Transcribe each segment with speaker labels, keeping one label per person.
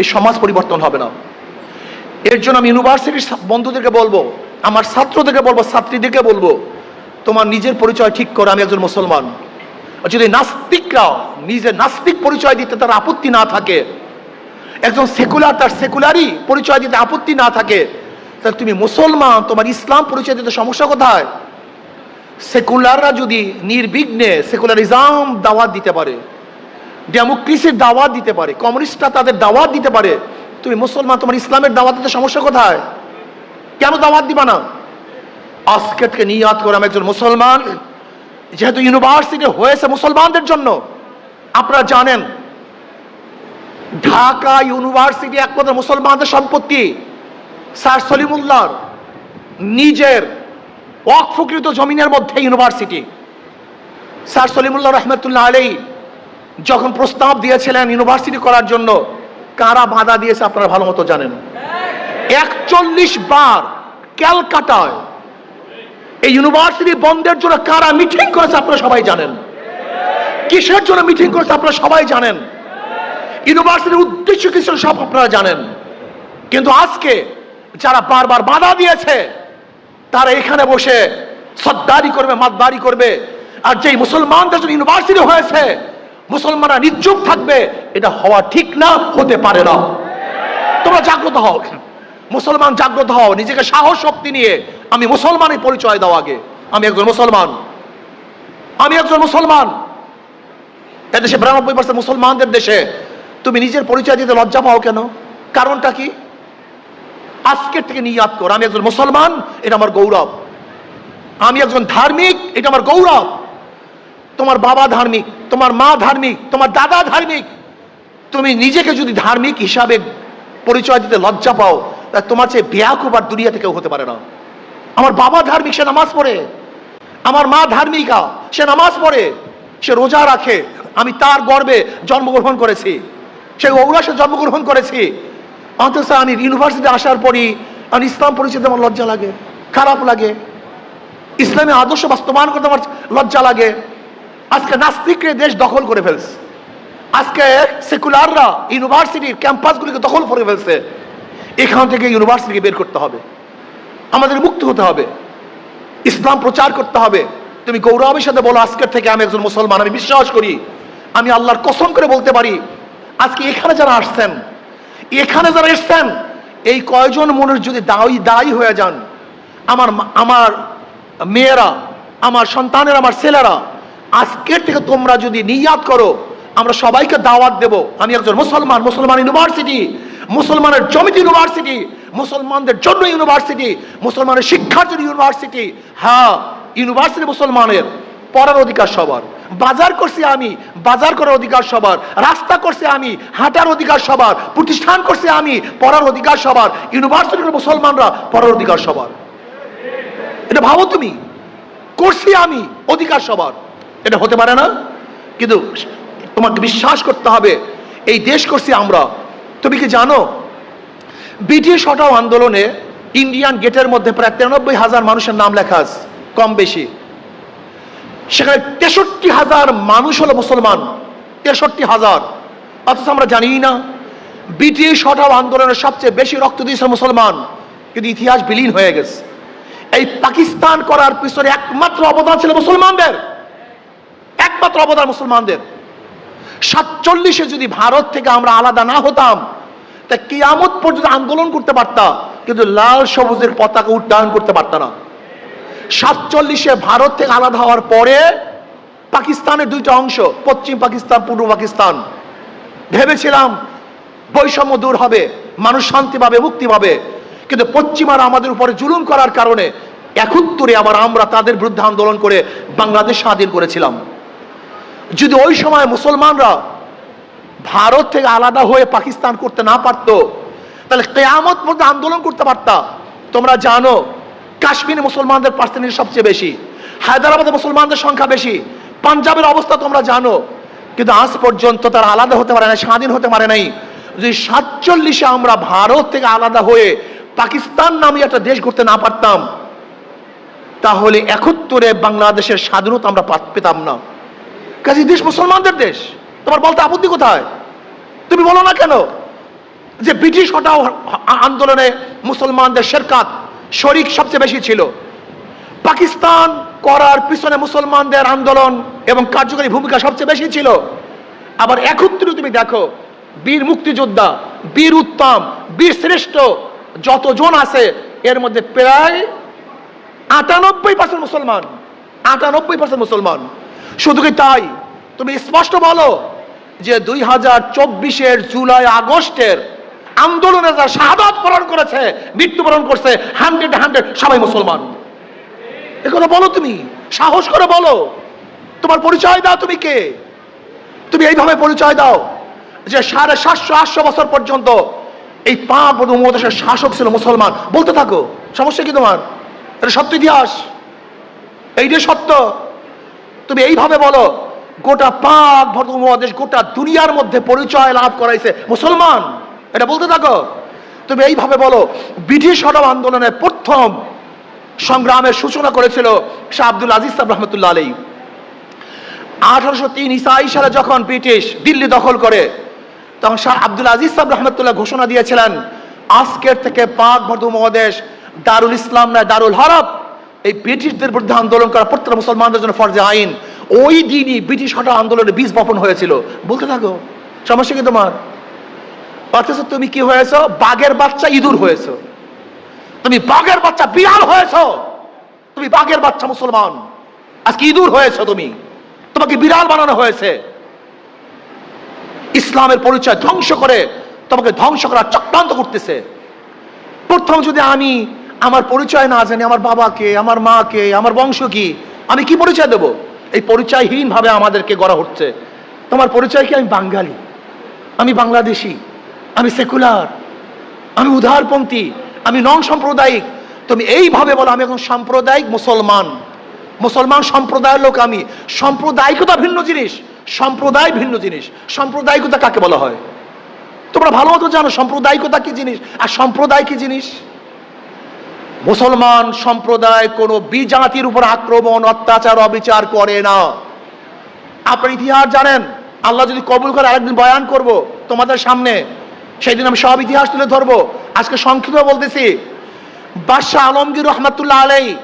Speaker 1: এই সমাজ পরিবর্তন হবে না। এর জন্য আমি ইউনিভার্সিটির বন্ধুদেরকে বলবো, আমার ছাত্রদেরকে বলবো, ছাত্রীদেরকে বলবো, তোমার নিজের পরিচয় ঠিক করো, আমি একজন মুসলমান। যদি নাস্তিকরা নিজের নাস্তিক পরিচয় দিতে তার আপত্তি না থাকে, একজন সেকুলার তার সেকুলারই পরিচয় দিতে আপত্তি না থাকে, তাহলে তুমি মুসলমান, তোমার ইসলাম পরিচয় দিতে সমস্যা কোথায়? সেকুলাররা যদি নির্বিঘ্নে সেকুলারিজম দাওয়াত দিতে পারে, ডেমোক্রেসির দাওয়াত দিতে পারে, কমিউনিস্টরা তাদের দাওয়াত দিতে পারে, তুমি মুসলমান, তোমার ইসলামের দাওয়াত দিতে সমস্যা কোথায়? কেন দাওয়াত দিবা না? আজকে থেকে নিয়াত করে আমি একজন মুসলমান। যেহেতু ইউনিভার্সিটি হয়েছে মুসলমানদের জন্য, আপনারা জানেন ঢাকা ইউনিভার্সিটি একমাত্র মুসলমানদের সম্পত্তি। স্যার সলিমুল্লাহর নিজের ওয়াকফকৃত জমিনের মধ্যে ইউনিভার্সিটি। স্যার সলিমুল্লাহ রহমতুল্লাহ আলাইহি যখন প্রস্তাব দিয়েছিলেন ইউনিভার্সিটি করার জন্য, কারা বাধা দিয়েছে আপনারা ভালো মতো জানেন। 41 বার ক্যালকাটায় এই ইউনিভার্সিটি বন্ধের জন্য কারা মিটিং করেছে আপনারা সবাই জানেন। কিসের জন্য মিটিং করেছে আপনারা সবাই জানেন। ইউনিভার্সিটির উদ্দেশ্য কি ছিল সব আপনারা জানেন। কিন্তু আজকে যারা বারবার বাধা দিয়েছে, তারা এখানে বসে সদ্দারি করবে, মাতদারি করবে। আর যেই মুসলমানদের জন্য ইউনিভার্সিটি হয়েছে, মুসলমানরা নির্জুক থাকবে, এটা হওয়া ঠিক না, হতে পারে না। তোমরা জাগ্রত হও, মুসলমান জাগ্রত হও, নিজেকে সাহস শক্তি নিয়ে আমি মুসলমানের পরিচয় দাও। আগে আমি একজন মুসলমান, আমি একজন মুসলমান। এদেশে 92% মুসলমানদের দেশে তুমি নিজের পরিচয় দিতে লজ্জা পাও কেন? কারণটা কি? আজকের থেকে নিয়াত কর, আমি একজন মুসলমান, এটা আমার গৌরব। আমি একজন ধার্মিক, এটা আমার গৌরব। তোমার বাবা ধার্মিক, তোমার মা ধার্মিক, তোমার দাদা ধার্মিক, তুমি নিজেকে যদি ধার্মিক হিসাবে পরিচয় দিতে লজ্জা পাও, তা তোমার চেয়ে বেয়াকুব আর দুনিয়া থেকে কেউ হতে পারে না। আমার বাবা ধার্মিক, সে নামাজ পড়ে। আমার মা ধার্মিকা, সে নামাজ পড়ে, সে রোজা রাখে। আমি তার গর্বে জন্মগ্রহণ করেছি, সে ঔরাসে জন্মগ্রহণ করেছি। অথচ আমি ইউনিভার্সিটি আসার পরই আমি ইসলাম পরিচয় আমার লজ্জা লাগে, খারাপ লাগে। ইসলামী আদর্শ বাস্তবায়ন করতে আমার লজ্জা লাগে। আজকে নাস্তিকরা দেশ দখল করে ফেলছে। আজকে সেকুলাররা ইউনিভার্সিটির ক্যাম্পাসগুলিকে দখল করে ফেলছে। এখান থেকে ইউনিভার্সিটিকে বের করতে হবে, আমাদের মুক্ত হতে হবে, ইসলাম প্রচার করতে হবে। তুমি গৌরবের সাথে বলো, আজকের থেকে আমি একজন মুসলমান। আমি বিশ্বাস করি, আমি আল্লাহর কসম করে বলতে পারি, আজকে এখানে যারা আসছেন, এখানে যারা এসছেন, এই কয়জন মানুষ যদি দায়ী হয়ে যান, আমার মেয়েরা, আমার সন্তানেরা, আমার ছেলেরা, আজকের থেকে তোমরা যদি নিয়াত করো, আমরা সবাইকে দাওয়াত দেব, আমি একজন মুসলমান, মুসলমান ইউনিভার্সিটি, মুসলমানের জমিতে ইউনিভার্সিটি, মুসলমানদের জন্য ইউনিভার্সিটি, মুসলমানের শিক্ষার জন্য ইউনিভার্সিটি। হ্যাঁ, ইউনিভার্সিটি মুসলমানের, পড়ার অধিকার সবার। বাজার করছি আমি, বাজার করার অধিকার সবার। রাস্তা করছি আমি, হাঁটার অধিকার সবার। প্রতিষ্ঠান করছি আমি, পড়ার অধিকার সবার। ইউনিভার্সিটির মুসলমানরা, পড়ার অধিকার সবার। এটা ভাবো তুমি, করছি আমি, অধিকার সবার। এটা হতে পারে না। কিন্তু তোমাকে বিশ্বাস করতে হবে, এই দেশ করছি আমরা। তুমি কি জানো, ব্রিটিশ হটাও আন্দোলনে ইন্ডিয়ান গেটের মধ্যে প্রায় 93,000 মানুষের নাম লেখা আছে, কম বেশি। সেখানে 63,000 মানুষ হলো মুসলমান, 63,000। অথচ আমরা জানি না, ব্রিটিশ হটাও আন্দোলনের সবচেয়ে বেশি রক্ত দিয়েছে মুসলমান, কিন্তু ইতিহাস বিলীন হয়ে গেছে। এই পাকিস্তান করার পিছনে একমাত্র অবদান ছিল মুসলমানদের, একমাত্র অবদান মুসলমানদের। 47-এ যদি ভারত থেকে আমরা আলাদা না হতাম, তা কিয়ামত পর্যন্ত আন্দোলন করতে পারতাম, কিন্তু লাল সবুজের পতাকা উড্ডয়ন করতে পারতাম না। 47-এ ভারত থেকে আলাদা হওয়ার পরে পাকিস্তানের দুইটা অংশ, পশ্চিম পাকিস্তান, পূর্ব পাকিস্তান। ভেবেছিলাম বৈষম্য দূর হবে, মানুষ শান্তি পাবে, মুক্তি পাবে। কিন্তু পশ্চিমারা আমাদের উপরে জুলুম করার কারণে 71-এ আবার আমরা তাদের বিরুদ্ধে আন্দোলন করে বাংলাদেশ স্বাধীন করেছিলাম। যদি ওই সময় মুসলমানরা ভারত থেকে আলাদা হয়ে পাকিস্তান করতে না পারতো, তাহলে কিয়ামত পর্যন্ত আন্দোলন করতে পারতাম। তোমরা জানো, কাশ্মীরে মুসলমানদের পার্সেন্টেজ সবচেয়ে বেশি, হায়দ্রাবাদে মুসলমানদের সংখ্যা বেশি, পাঞ্জাবের অবস্থা তোমরা জানো। কিন্তু আজ পর্যন্ত তারা আলাদা হতে পারে না, স্বাধীন হতে পারে নাই। যদি 47-এ আমরা ভারত থেকে আলাদা হয়ে পাকিস্তান নামে একটা দেশ করতে না পারতাম, তাহলে 71-এ বাংলাদেশের স্বাধীনতা আমরা পেতাম না। কাজে দেশ মুসলমানদের দেশ, তোমার বলতে আপত্তি কোথায়? তুমি বলো না কেন? যে ব্রিটিশ হটাও আন্দোলনে মুসলমানদের শেরকাত শরিক সবচেয়ে বেশি ছিল। পাকিস্তান করার পিছনে মুসলমানদের আন্দোলন এবং কার্যকরী ভূমিকা সবচেয়ে বেশি ছিল। আবার একত্রিত তুমি দেখো, বীর মুক্তিযোদ্ধা, বীর উত্তম, বীর শ্রেষ্ঠ যতজন আছে এর মধ্যে প্রায় 98% মুসলমান, 98% মুসলমান। শুধু কি তাই, তুমি স্পষ্ট বলো যে 2024-এর জুলাই আগস্টের আন্দোলনে যারা শাহাদাত বরণ করেছে, মৃত্যুবরণ করছে, 100 সবাই মুসলমান। এগুলো বলো, তুমি সাহস করে বলো, তোমার পরিচয় দাও, তুমি কে? তুমি এইভাবে পরিচয় দাও যে 750-800 বছর পর্যন্ত এই পাক উপমহাদেশের শাসক ছিল মুসলমান, বলতে থাকো, সমস্যা কি তোমার? এটা সত্য ইতিহাস, এইটাই সত্য। তুমি এইভাবে বলো গোটা পাক উপমহাদেশ, গোটা দুনিয়ার মধ্যে পরিচয় লাভ করাইছে মুসলমান, এটা বলতে থাকো। তুমি এইভাবে বলো ব্রিটিশ হটাও আন্দোলনের প্রথম সংগ্রামের সূচনা করেছিল শাহ আব্দুল আজিজ সাহেব রহমতুল্লাহ আলাইহি। 1803 ঈসাই সালে যখন ব্রিটিশ দিল্লি দখল করে, তখন শাহ আব্দুল আজিজ সাহেব রহমতুল্লাহ ঘোষণা দিয়েছিলেন আজকের থেকে পাক উপমহাদেশ দারুল ইসলাম নয়, দারুল হরব। এই ব্রিটিশদের বিরুদ্ধে আন্দোলন করা প্রত্যেক মুসলমানদের জন্য ফরজে আইন। ওই দিনই ব্রিটিশ হটাও আন্দোলনের বীজ বপন হয়েছিল, বলতে থাকো, সমস্যা কি তোমার? অথচ তুমি কি হয়েছ? বাঘের বাচ্চা ইঁদুর হয়েছ, তুমি বাঘের বাচ্চা বিড়াল হয়েছ, তুমি বাঘের বাচ্চা মুসলমান, আজকে ইঁদুর হয়েছ তুমি, তোমাকে বিড়াল বানানো হয়েছে। ইসলামের পরিচয় ধ্বংস করে তোমাকে ধ্বংস করার চক্রান্ত করতেছে। প্রথম যদি আমি আমার পরিচয় না জানি, আমার বাবাকে, আমার মাকে, আমার বংশ কি, আমি কি পরিচয় দেব? এই পরিচয়হীন ভাবে আমাদেরকে গড়া হচ্ছে। তোমার পরিচয় কি? আমি বাঙালি, আমি বাংলাদেশি, আমি সেকুলার, আমি উদারপন্থী, আমি নন সাম্প্রদায়িক। তুমি এইভাবে বলো আমি এখন সাম্প্রদায়িক মুসলমান, মুসলমান সম্প্রদায়ের লোক আমি। সাম্প্রদায়িকতা ভিন্ন জিনিস, সম্প্রদায় ভিন্ন জিনিস। সাম্প্রদায়িকতা কাকে বলা হয় তোমরা ভালো মতো জানো, সাম্প্রদায়িকতা কি জিনিস আর সম্প্রদায় কি জিনিস। মুসলমান সম্প্রদায় কোনো বিজাতির উপর আক্রমণ, অত্যাচার, অবিচার করে না। আপনার ইতিহাস জানেন, আল্লাহ যদি কবুল করে আরেকদিন বয়ান করব তোমাদের সামনে, সেই দিন আমি সব ইতিহাস তুলে ধরবো। আজকে সংক্ষিপ্ত বলতেছি। বাদশাহ আলমগীর রহমাতুল্লাহ আলাইহি,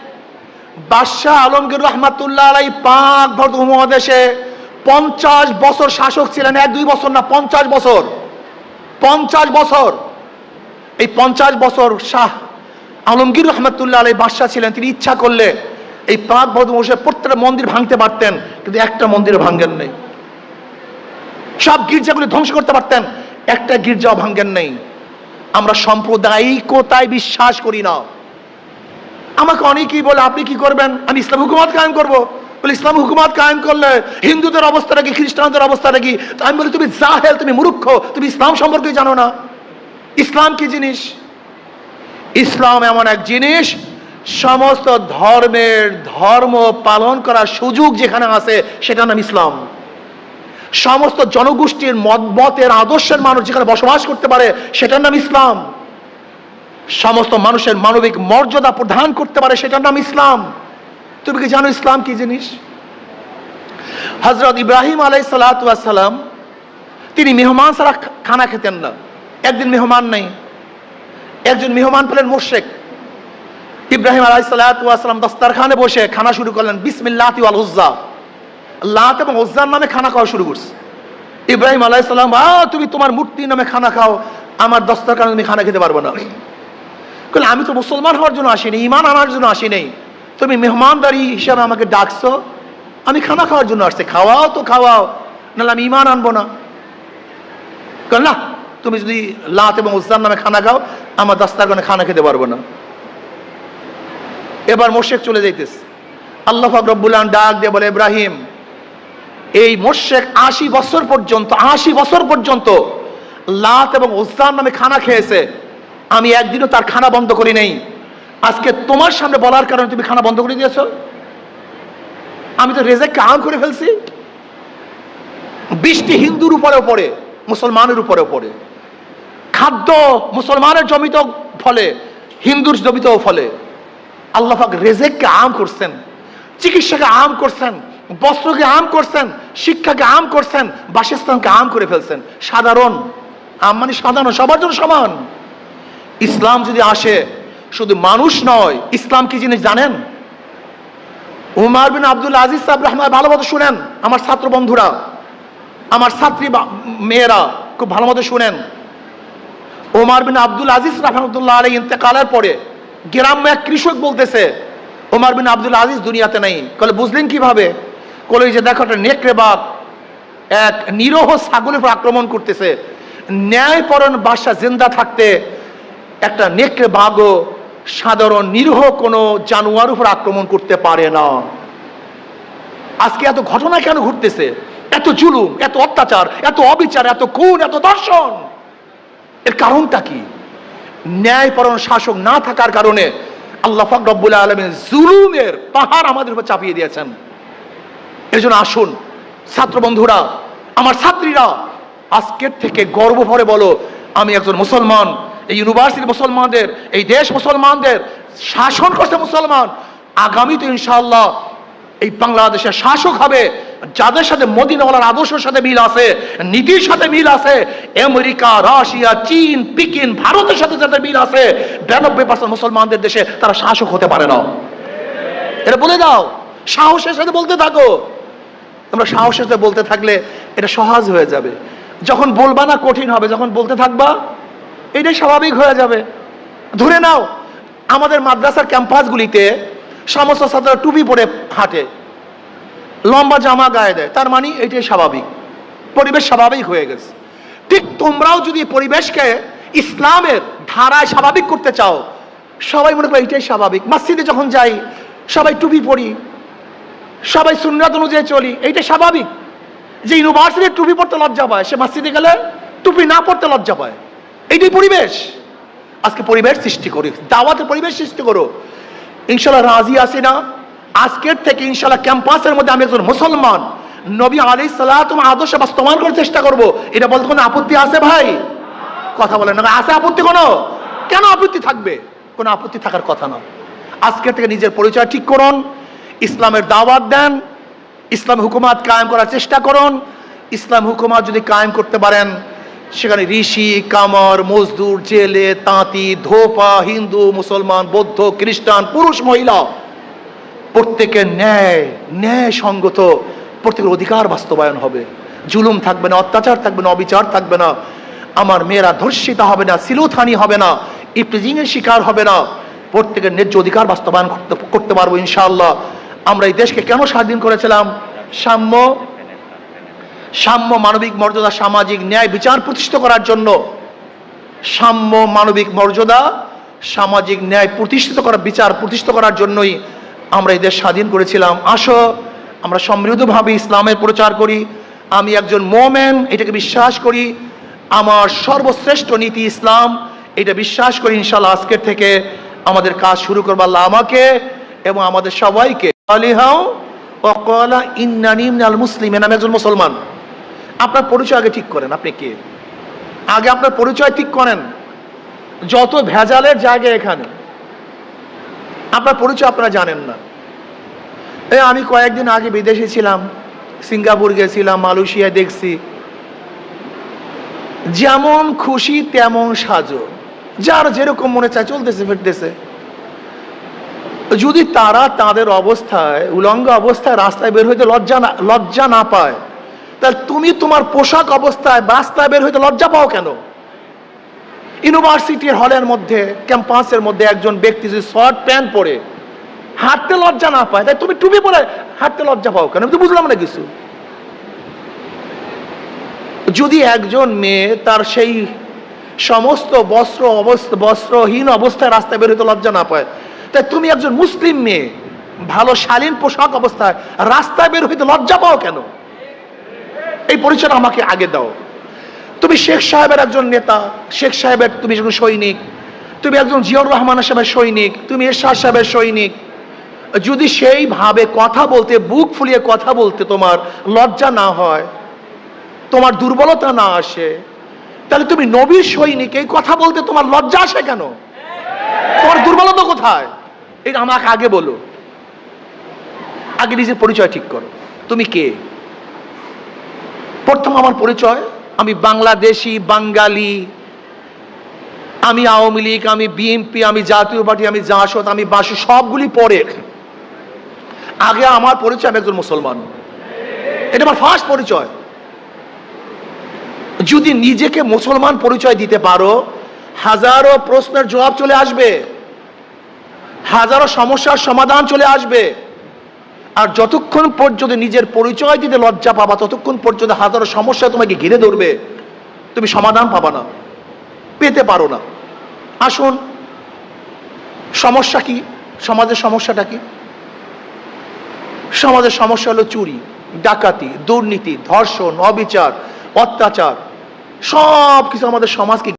Speaker 1: বাদশাহ আলমগীর রহমাতুল্লাহ আলাইহি পাক উপমহাদেশে 50 বছর শাসক ছিলেন। 1-2 বছর না, 50 বছর, 50 বছর। এই 50 বছর শাহ আলমগীর রহমাতুল্লাহ আলাইহি বাদশাহ ছিলেন। তিনি ইচ্ছা করলে এই পাক উপমহাদেশে প্রত্যেকটা মন্দির ভাঙতে পারতেন, কিন্তু একটা মন্দির ভাঙেন নেই। সব গির্জাগুলি ধ্বংস করতে পারতেন, একটা গির্জাও ভাঙেন নেই। আমরা সাম্প্রদায়িকতায় বিশ্বাস করি না। আমাকে অনেকেই বলে আপনি কি করবেন? আমি ইসলাম হুকুমত কায়েম করবো। বলে ইসলাম হুকুমত কায়েম করলে হিন্দুদের অবস্থাটা কি, খ্রিস্টানদের অবস্থাটা কি? আমি বলি তুমি জাহেল, তুমি মূর্খ, তুমি ইসলাম সম্পর্কে জানো না। ইসলাম কি জিনিস? ইসলাম এমন এক জিনিস, সমস্ত ধর্মের ধর্ম পালন করার সুযোগ যেখানে আছে সেটার নাম ইসলাম। সমস্ত জনগোষ্ঠীর মতের আদর্শের মানুষ যেখানে বসবাস করতে পারে সেটার নাম ইসলাম। সমস্ত মানুষের মানবিক মর্যাদা প্রদান করতে পারে সেটার নাম ইসলাম। তুমি কি জানো ইসলাম কি জিনিস? হযরত ইব্রাহিম আলাইহিস সালাতু ওয়াস সালাম তিনি মেহমান ছাড়া খানা খেতেন না। একদিন মেহমান নেই, একজন মেহমান পেলেন মুশরিক। ইব্রাহিম আলাইহিস সালাতু ওয়াস সালাম দস্তরখানে বসে খানা শুরু করলেন, বিসমিল্লাহি ওয়াল উজ্জা, লাত এবং উজ্জার নামে খানা খাওয়া শুরু করছে। ইব্রাহিম আলাইহিস সালাম, তুমি তোমার মূর্তির নামে খানা খাও, আমার দস্তরখানে তুমি খানা খেতে পারবে না। বলে আমি তো মুসলমান হওয়ার জন্য আসিনি, ঈমান আনার জন্য আসি নাই, তুমি মেহমানদারি হিসাবে আমাকে ডাকছো, আমি খানা খাওয়ার জন্য আসছি, খাওয়াও তো খাওয়াও, নাহলে আমি ঈমান আনবো না। না, তুমি যদি লাত এবং উজ্জার নামে খানা খাও, আমার দস্তরখানে খানা খেতে পারবো না। এবার মুশরিক চলে যাইতেছে। আল্লাহ পাক রব্বুল আলামিন ডাক দিয়ে বলে, ইব্রাহিম, এই মুশরিক 80 বছর পর্যন্ত লাত এবং উজ্জার নামে খানা খেয়েছে, আমি একদিনও তার খানা বন্ধ করি নাই। আজকে তোমার সামনে বলার কারণে তুমি খানা বন্ধ করে দিয়েছো। আমি তো রেজেককে আম করে ফেলছি। বৃষ্টি হিন্দুর উপরেও পড়ে, মুসলমানের উপরেও পড়ে। খাদ্য মুসলমানের জমিতেও ফলে, হিন্দুর জমিতেও ফলে। আল্লাহ পাক রেজেককে আম করছেন, চিকিৎসাকে আম করছেন, বস্ত্রকে আম করছেন, শিক্ষাকে আম করছেন, বাসস্থানকে আম করে ফেলছেন। সাধারণ মানে সাধারণ, সবার জন্য সমান। ইসলাম যদি আসে, শুধু মানুষ নয়, ইসলাম কি জিনিস জানেন? উমর বিন আব্দুল আজিজ সাহেব রহমান, ভালো মতো শুনেন আমার ছাত্র বন্ধুরা, আমার ছাত্রী মেয়েরা, খুব ভালো মতো শুনেন। ওমর বিন আব্দুল আজিজ রাহমাতুল্লাহ আলাইহি ইন্তেকালের পরে গ্রাম্য এক কৃষক বলতেছে, ওমর বিন আব্দুল আজিজ দুনিয়াতে নেই। বলে বুঝলেন কিভাবে? বলে যে দেখো, একটা নেকড়ে বাঘ এক নিরহ ছাগলের উপর আক্রমণ করতেছে। ন্যায়পরায়ণ বাদশা জিন্দা থাকতে একটা নেকড়ে বাঘও সাধারণ নিরহ কোনো জানোয়ার উপর আক্রমণ করতে পারে না। আজকে এত ঘটনা কেন ঘটতেছে? এত জুলুম, এত অত্যাচার, এত অবিচার, এত খুন, এত ধর্ষণ, এর কারণটা কি? ন্যায়পরায়ণ শাসক না থাকার কারণে আল্লাহ পাক রব্বুল আলামিন জুলুমের পাহাড় আমাদের উপর চাপিয়ে দিয়েছেন। এর জন্য আসুন ছাত্র বন্ধুরা, আমার ছাত্রীরা, আজকের থেকে গর্ব ভরে বলো, আমি একজন মুসলমান। এই ইউনিভার্সিটি মুসলমানদের, এই দেশ মুসলমানদের শাসন করছে মুসলমান। আগামীতে ইনশাআল্লাহ এই বাংলাদেশের শাসক হবে যাদের সাথে মদিনাওয়ালার আদর্শের সাথে মিল আছে, নীতির সাথে মিল আছে। আমেরিকা, রাশিয়া, চীন, পিকিন, ভারতের সাথে যাদের মিল আছে, 92% মুসলমানদের দেশে তারা শাসক হতে পারে না। এটা বলে দাও, সাহসের সাথে বলতে থাকো। তোমরা সাহসের সাথে বলতে থাকলে এটা সহজ হয়ে যাবে। যখন বলবা না কঠিন হবে, যখন বলতে থাকবা এটাই স্বাভাবিক হয়ে যাবে। ধরে নাও আমাদের মাদ্রাসার ক্যাম্পাসগুলিতে সমস্ত ছাত্ররা টুপি পরে হাঁটে, লম্বা জামা গায়ে দেয়, তার মানে এটাই স্বাভাবিক, পরিবেশ স্বাভাবিক হয়ে গেছে। ঠিক তোমরাও যদি পরিবেশকে ইসলামের ধারায় স্বাভাবিক করতে চাও, সবাই মনে করে এটাই স্বাভাবিক। মসজিদে যখন যাই সবাই টুপি পরি, সবাই সুন্নাত অনুযায়ী চলি, এইটা স্বাভাবিক। যে ইউনিভার্সিটির টুপি পড়তে লজ্জা পায়, সে মসজিদে গেলে টুপি না পড়তে লজ্জা পায়। এইটাই পরিবেশ। আজকে পরিবেশ সৃষ্টি করি, দাওয়াতের পরিবেশ সৃষ্টি করো। ইনশাল্লাহ রাজি আছি না? আজকের থেকে ইনশাল্লাহ ক্যাম্পাসের মধ্যে আমি একজন মুসলমান, নবী আলাইহিস সালাতু আদর্শ বাস্তবায়ন করার চেষ্টা করব। এটা বলতে কোনো আপত্তি আছে ভাই? কথা বলেন না, আছে আপত্তি কোনো? কেন আপত্তি থাকবে? কোনো আপত্তি থাকার কথা না। আজকের থেকে নিজের পরিচয় ঠিক করুন, ইসলামের দাওয়াত দেন, ইসলাম হুকুমাত কায়েম করার চেষ্টা করুন। ইসলাম হুকুমাত যদি কায়েম করতে পারেন, সেখানে ঋষি, কামার, মজদুর, জেলে, তাঁতি, ধোপা, হিন্দু, মুসলমান, বৌদ্ধ, খ্রিস্টান, পুরুষ, মহিলা, প্রত্যেকের ন্যায় সঙ্গত প্রত্যেকের অধিকার বাস্তবায়ন হবে। জুলুম থাকবে না, অত্যাচার থাকবে না, অবিচার থাকবে না। আমার মেয়েরা ধর্ষিতা হবে না, সিলোথানি হবে না, ইফটিজিং এর শিকার হবে না। প্রত্যেকের ন্যায্য অধিকার বাস্তবায়ন করতে পারবো ইনশাআল্লাহ। আমরা এই দেশকে কেন স্বাধীন করেছিলাম? সাম্য, মানবিক মর্যাদা, সামাজিক ন্যায় বিচার প্রতিষ্ঠা করার জন্য। সাম্য, মানবিক মর্যাদা, সামাজিক ন্যায় প্রতিষ্ঠিত করা, বিচার প্রতিষ্ঠা করার জন্যই আমরা এই দেশ স্বাধীন করেছিলাম। আসো আমরা সমৃদ্ধভাবে ইসলামের প্রচার করি। আমি একজন মোমেন, এটাকে বিশ্বাস করি। আমার সর্বশ্রেষ্ঠ নীতি ইসলাম, এটা বিশ্বাস করি। ইনশাআল্লাহ আজকের থেকে আমাদের কাজ শুরু করবো। আল্লাহ আমাকে এবং আমাদের সবাইকে আলিহাও ওয়াকালা ইন্নানি মিনাল মুসলিমিন, আমি একজন মুসলমান। আপনার পরিচয় আগে ঠিক করেন, আপনি কে? আগে আপনার পরিচয় ঠিক করেন। যত ভেজালের জায়গা এখানে, আপনার পরিচয় আপনারা জানেন না। আমি কয়েকদিন আগে বিদেশে ছিলাম, সিঙ্গাপুর গেছিলাম, মালয়েশিয়া দেখছি, যেমন খুশি তেমন সাজো, যার যেরকম মনে চায় চলতেছে ফিরতেছে। যদি তারা তাদের অবস্থায়, উলঙ্গ অবস্থায় রাস্তায় বের হইতে লজ্জা না পায়, তাহলে তুমি তোমার পোশাক অবস্থায় রাস্তায় বের হইতে লজ্জা পাও কেন? ইউনিভার্সিটির হলের মধ্যে, ক্যাম্পাসের মধ্যে একজন ব্যক্তি যদি শর্ট প্যান্ট পরে হাঁটতে লজ্জা না পায়, তাই তুমি টুপি পরে হাঁটতে লজ্জা পাও কেন? আমি তো বুঝলাম না কিছু। যদি একজন মেয়ে তার সেই সমস্ত বস্ত্রহীন অবস্থায় রাস্তায় বের হইতে লজ্জা না পায়, তাই তুমি একজন মুসলিম মেয়ে ভালো শালীন পোশাক অবস্থায় রাস্তায় বের হইতে লজ্জা পাও কেন? এই পরিচয়টা আমাকে আগে দাও। তুমি শেখ সাহেবের একজন নেতা, শেখ সাহেবের তুমি একজন সৈনিক, তুমি একজন জিয়াউর রহমান সাহেবের সৈনিক, তুমি এরশাদ সাহেবের সৈনিক। যদি সেইভাবে কথা বলতে, বুক ফুলিয়ে কথা বলতে তোমার লজ্জা না হয়, তোমার দুর্বলতা না আসে, তাহলে তুমি নবীর সৈনিক, এই কথা বলতে তোমার লজ্জা আসে কেন? তোমার দুর্বলতা কোথায়? এটা আমাকে আগে বলো। আগে নিজের পরিচয় ঠিক করো, তুমি কে? প্রথম আমার পরিচয়, আমি বাংলাদেশি, বাঙালি, আমি আওয়ামী লীগ, আমি বিএনপি, আমি জাতীয় পার্টি, আমি জাসদ, আমি বাসু, সবগুলি পরে। আগে আমার পরিচয় আমি একজন মুসলমান, এটা আমার ফার্স্ট পরিচয়। যদি নিজেকে মুসলমান পরিচয় দিতে পারো, হাজারো প্রশ্নের জবাব চলে আসবে, হাজারো সমস্যার সমাধান চলে আসবে। আর যতক্ষণ পর্যন্ত নিজের পরিচয় দিতে লজ্জা পাবা, ততক্ষণ পর্যন্ত হাজারো সমস্যা তোমাকে ঘিরে ধরবে, তুমি সমাধান পাবা না, পেতে পারো না। আসুন, সমস্যা কি? সমাজের সমস্যাটা কি? সমাজের সমস্যা হলো চুরি, ডাকাতি, দুর্নীতি, ধর্ষণ, অবিচার, অত্যাচার, সব কিছু আমাদের সমাজকে